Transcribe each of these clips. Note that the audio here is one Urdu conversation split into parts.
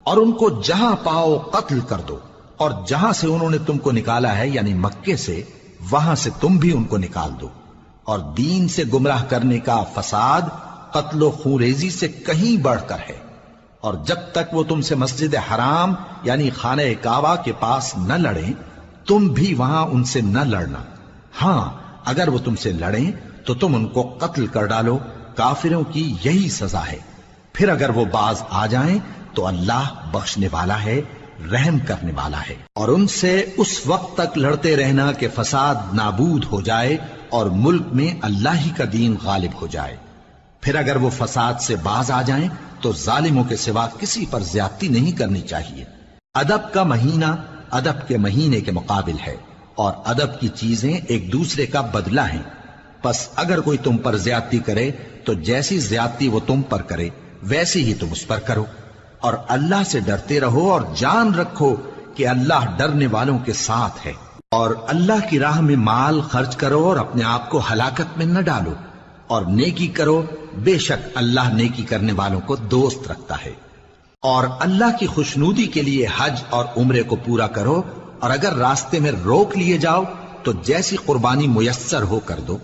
اور ان کو جہاں پاؤ قتل کر دو، اور جہاں سے انہوں نے تم کو نکالا ہے یعنی مکے سے، وہاں سے تم بھی ان کو نکال دو۔ اور دین سے گمراہ کرنے کا فساد قتل و خونریزی سے کہیں بڑھ کر ہے۔ اور جب تک وہ تم سے مسجد حرام یعنی خانہ کعبہ کے پاس نہ لڑیں، تم بھی وہاں ان سے نہ لڑنا۔ ہاں اگر وہ تم سے لڑیں تو تم ان کو قتل کر ڈالو، کافروں کی یہی سزا ہے۔ پھر اگر وہ باز آ جائیں تو اللہ بخشنے والا ہے، رحم کرنے والا ہے۔ اور ان سے اس وقت تک لڑتے رہنا کہ فساد نابود ہو جائے اور ملک میں اللہ ہی کا دین غالب ہو جائے۔ پھر اگر وہ فساد سے باز آ جائیں تو ظالموں کے سوا کسی پر زیادتی نہیں کرنی چاہیے۔ ادب کا مہینہ ادب کے مہینے کے مقابل ہے، اور ادب کی چیزیں ایک دوسرے کا بدلہ ہیں۔ پس اگر کوئی تم پر زیادتی کرے تو جیسی زیادتی وہ تم پر کرے ویسی ہی تم اس پر کرو، اور اللہ سے ڈرتے رہو اور جان رکھو کہ اللہ ڈرنے والوں کے ساتھ ہے۔ اور اللہ کی راہ میں مال خرچ کرو اور اپنے آپ کو ہلاکت میں نہ ڈالو، اور نیکی کرو، بے شک اللہ نیکی کرنے والوں کو دوست رکھتا ہے۔ اور اللہ کی خوشنودی کے لیے حج اور عمرے کو پورا کرو، اور اگر راستے میں روک لیے جاؤ تو جیسی قربانی میسر ہو کر دو،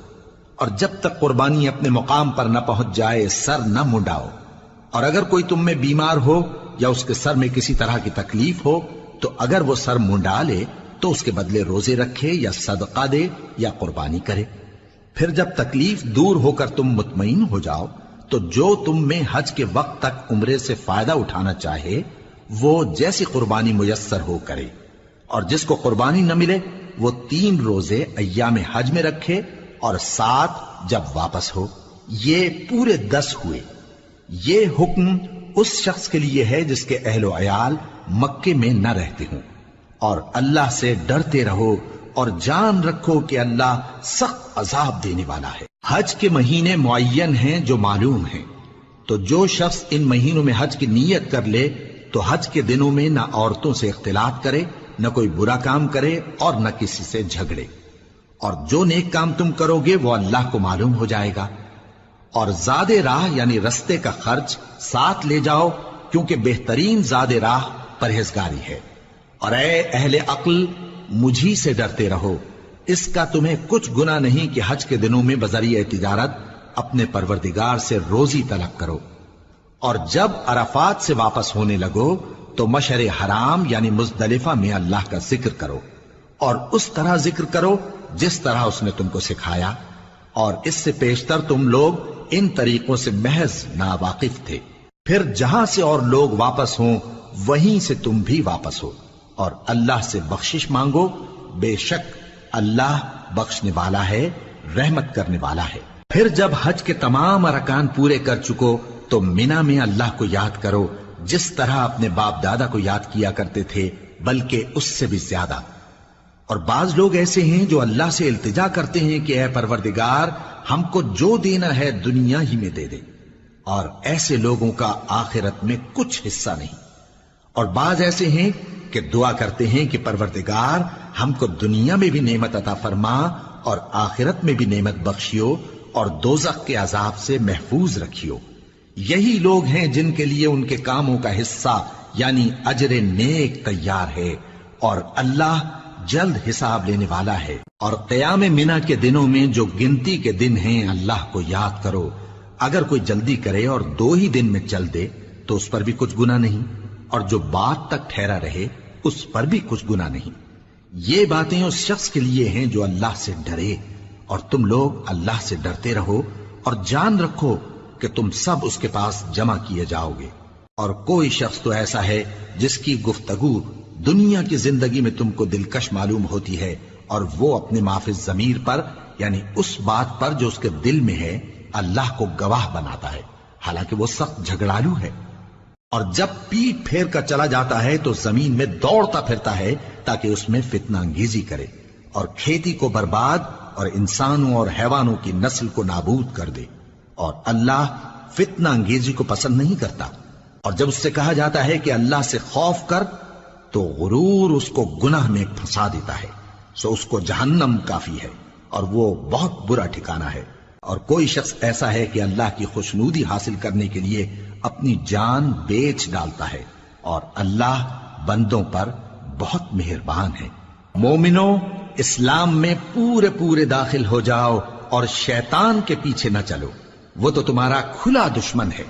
اور جب تک قربانی اپنے مقام پر نہ پہنچ جائے سر نہ منڈاؤ۔ اور اگر کوئی تم میں بیمار ہو یا اس کے سر میں کسی طرح کی تکلیف ہو تو اگر وہ سر منڈا لے تو اس کے بدلے روزے رکھے یا صدقہ دے یا قربانی کرے۔ پھر جب تکلیف دور ہو کر تم مطمئن ہو جاؤ تو جو تم میں حج کے وقت تک عمرے سے فائدہ اٹھانا چاہے وہ جیسی قربانی میسر ہو کرے، اور جس کو قربانی نہ ملے وہ 3 روزے ایام حج میں رکھے اور 7 جب واپس ہو، یہ پورے 10 ہوئے۔ یہ حکم اس شخص کے لیے ہے جس کے اہل و عیال مکے میں نہ رہتے ہوں۔ اور اللہ سے ڈرتے رہو اور جان رکھو کہ اللہ سخت عذاب دینے والا ہے۔ حج کے مہینے معین ہیں جو معلوم ہیں، تو جو شخص ان مہینوں میں حج کی نیت کر لے تو حج کے دنوں میں نہ عورتوں سے اختلاط کرے، نہ کوئی برا کام کرے اور نہ کسی سے جھگڑے۔ اور جو نیک کام تم کرو گے وہ اللہ کو معلوم ہو جائے گا۔ اور زاد راہ یعنی رستے کا خرچ ساتھ لے جاؤ، کیونکہ بہترین زاد راہ پرہیزگاری ہے۔ اور اے اہل عقل، مجھی سے ڈرتے رہو، اس کا تمہیں کچھ گناہ نہیں کہ حج کے دنوں میں بذریعہ تجارت اپنے پروردگار سے روزی طلب کرو۔ اور جب عرفات سے واپس ہونے لگو تو مشعر حرام یعنی مزدلفہ میں اللہ کا ذکر کرو، اور اس طرح ذکر کرو جس طرح اس نے تم کو سکھایا، اور اس سے پیشتر تم لوگ ان طریقوں سے محض ناواقف تھے۔ پھر جہاں سے اور لوگ واپس ہوں وہیں سے تم بھی واپس ہو، اور اللہ سے بخشش مانگو، بے شک اللہ بخشنے والا ہے، رحمت کرنے والا ہے۔ پھر جب حج کے تمام ارکان پورے کر چکو تو مینا میں اللہ کو یاد کرو جس طرح اپنے باپ دادا کو یاد کیا کرتے تھے، بلکہ اس سے بھی زیادہ۔ اور بعض لوگ ایسے ہیں جو اللہ سے التجا کرتے ہیں کہ اے پروردگار ہم کو جو دینا ہے دنیا ہی میں دے دے، اور ایسے لوگوں کا آخرت میں کچھ حصہ نہیں۔ اور بعض ایسے ہیں کہ دعا کرتے ہیں کہ پروردگار ہم کو دنیا میں بھی نعمت عطا فرما اور آخرت میں بھی نعمت بخشیو اور دوزخ کے عذاب سے محفوظ رکھیو۔ یہی لوگ ہیں جن کے لیے ان کے کاموں کا حصہ یعنی اجر نیک تیار ہے، اور اللہ جلد حساب لینے والا ہے۔ اور قیام منا کے دنوں میں جو گنتی کے دن ہیں اللہ کو یاد کرو۔ اگر کوئی جلدی کرے اور 2 ہی دن میں چل دے تو اس پر بھی کچھ گناہ نہیں، اور جو بات تک ٹھہرا رہے اس پر بھی کچھ گناہ نہیں۔ یہ باتیں اس شخص کے لیے ہیں جو اللہ سے ڈرے، اور تم لوگ اللہ سے ڈرتے رہو اور جان رکھو کہ تم سب اس کے پاس جمع کیے جاؤ گے۔ اور کوئی شخص تو ایسا ہے جس کی گفتگو دنیا کی زندگی میں تم کو دلکش معلوم ہوتی ہے، اور وہ اپنے معافی ضمیر پر یعنی اس بات پر جو اس کے دل میں ہے اللہ کو گواہ بناتا ہے، حالانکہ وہ سخت جھگڑالو ہے۔ اور جب پیٹ پھیر کر چلا جاتا ہے تو زمین میں دوڑتا پھرتا ہے تاکہ اس میں فتنہ انگیزی کرے اور کھیتی کو برباد اور انسانوں اور حیوانوں کی نسل کو نابود کر دے، اور اللہ فتنہ انگیزی کو پسند نہیں کرتا۔ اور جب اس سے کہا جاتا ہے کہ اللہ سے خوف کر تو غرور اس کو گناہ میں پھنسا دیتا ہے، سو اس کو جہنم کافی ہے اور وہ بہت برا ٹھکانہ ہے۔ اور کوئی شخص ایسا ہے کہ اللہ کی خوشنودی حاصل کرنے کے لیے اپنی جان بیچ ڈالتا ہے، اور اللہ بندوں پر بہت مہربان ہے۔ مومنو، اسلام میں پورے پورے داخل ہو جاؤ اور شیطان کے پیچھے نہ چلو، وہ تو تمہارا کھلا دشمن ہے۔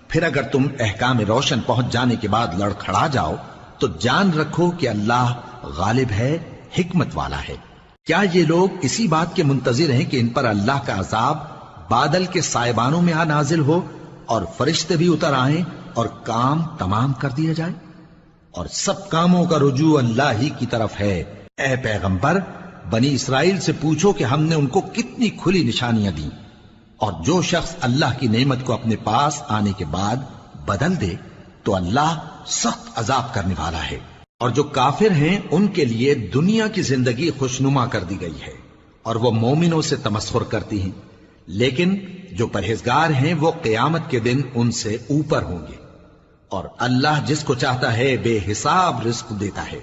پھر اگر تم احکام روشن پہنچ جانے کے بعد لڑکھڑا جاؤ تو جان رکھو کہ اللہ غالب ہے، حکمت والا ہے۔ کیا یہ لوگ اسی بات کے منتظر ہیں کہ ان پر اللہ کا عذاب بادل کے سائبانوں میں آ نازل ہو اور فرشتے بھی اتر آئیں اور کام تمام کر دیا جائے؟ اور سب کاموں کا رجوع اللہ ہی کی طرف ہے۔ اے پیغمبر، بنی اسرائیل سے پوچھو کہ ہم نے ان کو کتنی کھلی نشانیاں دیں، اور جو شخص اللہ کی نعمت کو اپنے پاس آنے کے بعد بدل دے تو اللہ سخت عذاب کرنے والا ہے۔ اور جو کافر ہیں ان کے لیے دنیا کی زندگی خوشنما کر دی گئی ہے اور وہ مومنوں سے تمسخر کرتی ہیں، لیکن جو پرہیزگار ہیں وہ قیامت کے دن ان سے اوپر ہوں گے، اور اللہ جس کو چاہتا ہے بے حساب رزق دیتا ہے۔